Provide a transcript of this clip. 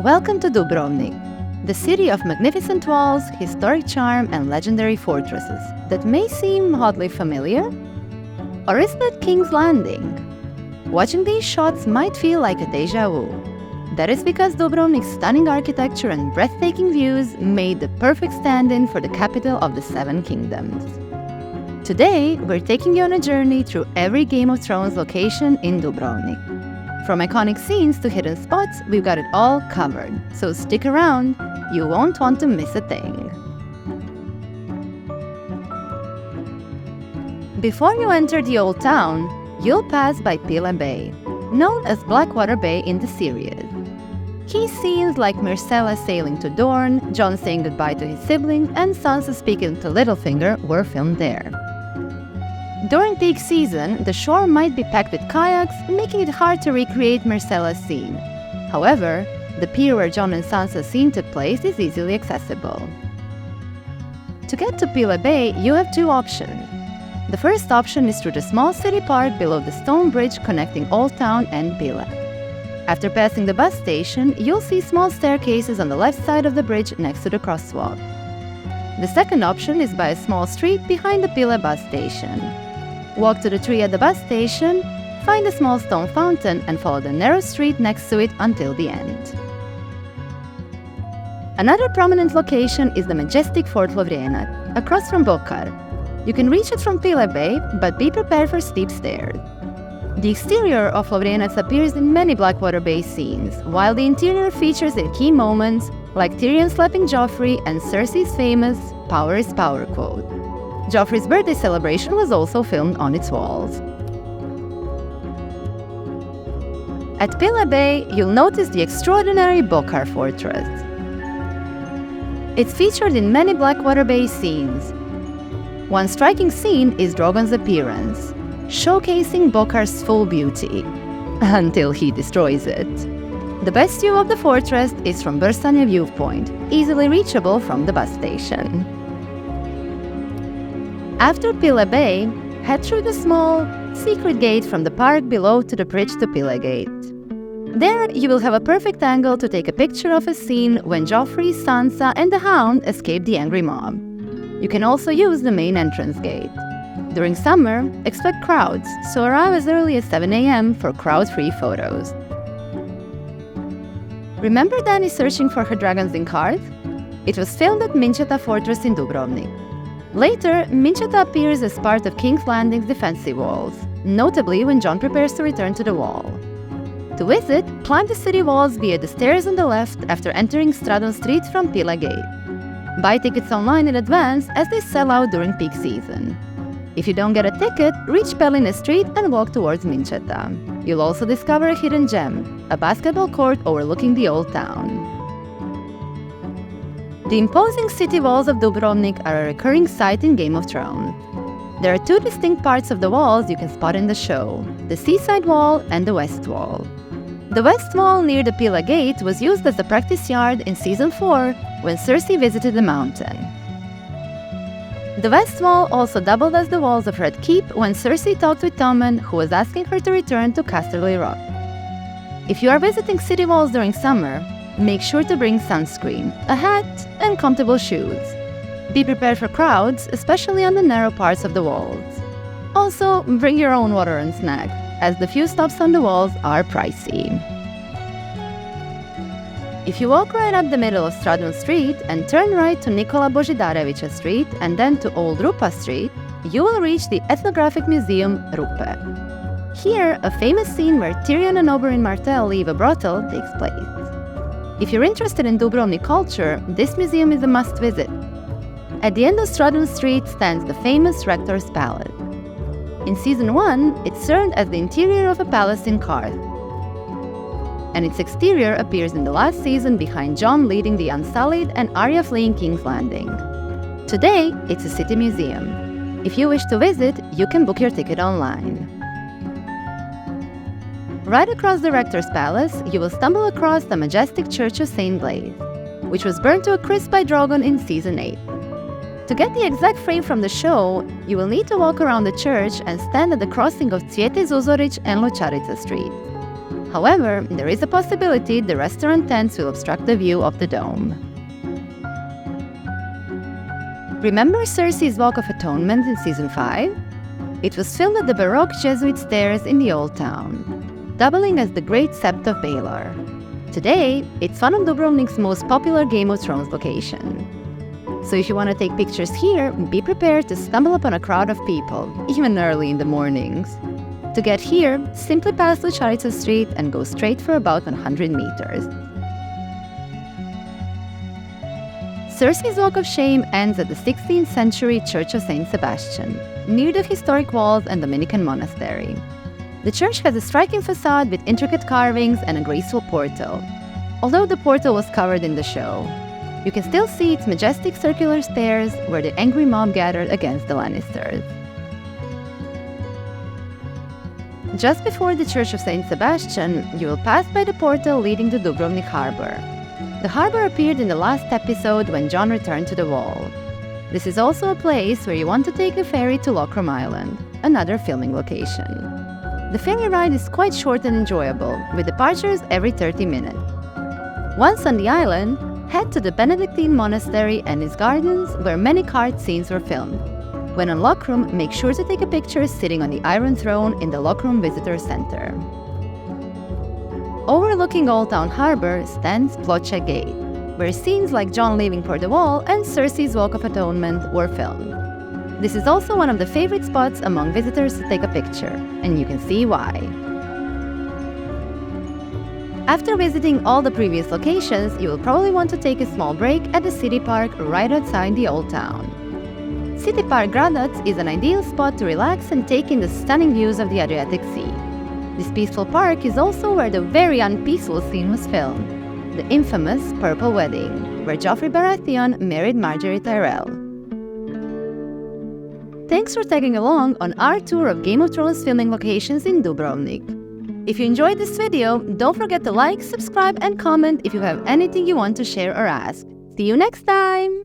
Welcome to Dubrovnik, the city of magnificent walls, historic charm, and legendary fortresses that may seem oddly familiar. Or is that King's Landing? Watching these shots might feel like a déjà vu. That is because Dubrovnik's stunning architecture and breathtaking views made the perfect stand-in for the capital of the Seven Kingdoms. Today, we're taking you on a journey through every Game of Thrones location in Dubrovnik. From iconic scenes to hidden spots, we've got it all covered. So stick around, you won't want to miss a thing. Before you enter the old town, you'll pass by Ploče Bay, known as Blackwater Bay in the series. Key scenes like Myrcella sailing to Dorne, Jon saying goodbye to his siblings, and Sansa speaking to Littlefinger were filmed there. During peak season, the shore might be packed with kayaks, making it hard to recreate Myrcella's scene. However, the pier where Jon and Sansa's scene took place is easily accessible. To get to Ploče Bay, you have two options. The first option is through the small city park below the stone bridge connecting Old Town and Ploče. After passing the bus station, you'll see small staircases on the left side of the bridge next to the crosswalk. The second option is by a small street behind the Ploče bus station. Walk to the tree at the bus station, find a small stone fountain, and follow the narrow street next to it until the end. Another prominent location is the majestic Fort Lovrijenac, across from Bokar. You can reach it from Ploče Bay, but be prepared for steep stairs. The exterior of Lovrijenac appears in many Blackwater Bay scenes, while the interior features their key moments like Tyrion slapping Joffrey and Cersei's famous "Power is power" quote. Joffrey's birthday celebration was also filmed on its walls. At Ploče Bay, you'll notice the extraordinary Bokar fortress. It's featured in many Blackwater Bay scenes. One striking scene is Drogon's appearance, showcasing Bokar's full beauty, until he destroys it. The best view of the fortress is from Brstanje viewpoint, easily reachable from the bus station. After Ploče Bay, head through the small, secret gate from the park below to the bridge to Ploče Gate. There, you will have a perfect angle to take a picture of a scene when Joffrey, Sansa, and the Hound escape the angry mob. You can also use the main entrance gate. During summer, expect crowds, so arrive as early as 7 a.m. for crowd-free photos. Remember Dany searching for her dragons in Karth? It was filmed at Minčeta Fortress in Dubrovnik. Later, Minčeta appears as part of King's Landing's defensive walls, notably when Jon prepares to return to the wall. To visit, climb the city walls via the stairs on the left after entering Stradon Street from Ploče Gate. Buy tickets online in advance as they sell out during peak season. If you don't get a ticket, reach Peline Street and walk towards Minčeta. You'll also discover a hidden gem, a basketball court overlooking the old town. The imposing city walls of Dubrovnik are a recurring sight in Game of Thrones. There are two distinct parts of the walls you can spot in the show, the seaside wall and the west wall. The west wall near the Ploče Gate was used as a practice yard in Season 4 when Cersei visited the mountain. The west wall also doubled as the walls of Red Keep when Cersei talked with Tommen, who was asking her to return to Casterly Rock. If you are visiting city walls during summer, make sure to bring sunscreen, a hat, and comfortable shoes. Be prepared for crowds, especially on the narrow parts of the walls. Also, bring your own water and snacks, as the few stops on the walls are pricey. If you walk right up the middle of Stradon Street and turn right to Nikola Božidarevića Street and then to Old Rupa Street, you will reach the Ethnographic Museum Rupe. Here, a famous scene where Tyrion and Oberyn Martell leave a brothel takes place. If you're interested in Dubrovnik culture, this museum is a must-visit. At the end of Stradon Street stands the famous Rector's Palace. In Season 1, it served as the interior of a palace in Karth, and its exterior appears in the last season behind Jon leading the Unsullied and Arya fleeing King's Landing. Today, it's a city museum. If you wish to visit, you can book your ticket online. Right across the Rector's Palace, you will stumble across the majestic Church of St. Blaise, which was burned to a crisp by Drogon in Season 8. To get the exact frame from the show, you will need to walk around the church and stand at the crossing of Cvijete Zuzorić and Lučarica Street. However, there is a possibility the restaurant tents will obstruct the view of the dome. Remember Cersei's Walk of Atonement in Season 5? It was filmed at the Baroque Jesuit Stairs in the Old Town, doubling as the Great Sept of Baelor. Today, it's one of Dubrovnik's most popular Game of Thrones locations. So if you want to take pictures here, be prepared to stumble upon a crowd of people, even early in the mornings. To get here, simply pass Lučarica Street and go straight for about 100 meters. Cersei's Walk of Shame ends at the 16th century Church of St. Sebastian, near the historic walls and Dominican monastery. The church has a striking facade with intricate carvings and a graceful portal, although the portal was covered in the show. You can still see its majestic circular stairs where the angry mob gathered against the Lannisters. Just before the Church of St. Sebastian, you will pass by the portal leading to Dubrovnik harbor. The harbor appeared in the last episode when Jon returned to the wall. This is also a place where you want to take a ferry to Lokrum Island, another filming location. The ferry ride is quite short and enjoyable, with departures every 30 minutes. Once on the island, head to the Benedictine monastery and its gardens where many cart scenes were filmed. When on Lokrum, make sure to take a picture sitting on the Iron Throne in the Lokrum Visitor Center. Overlooking Old Town Harbor stands Ploče Gate, where scenes like Jon leaving for the wall and Cersei's Walk of Atonement were filmed. This is also one of the favorite spots among visitors to take a picture, and you can see why. After visiting all the previous locations, you will probably want to take a small break at the city park right outside the Old Town. City Park Gradac is an ideal spot to relax and take in the stunning views of the Adriatic Sea. This peaceful park is also where the very unpeaceful scene was filmed, the infamous Purple Wedding, where Joffrey Baratheon married Margaery Tyrell. Thanks for tagging along on our tour of Game of Thrones filming locations in Dubrovnik. If you enjoyed this video, don't forget to like, subscribe, and comment if you have anything you want to share or ask. See you next time!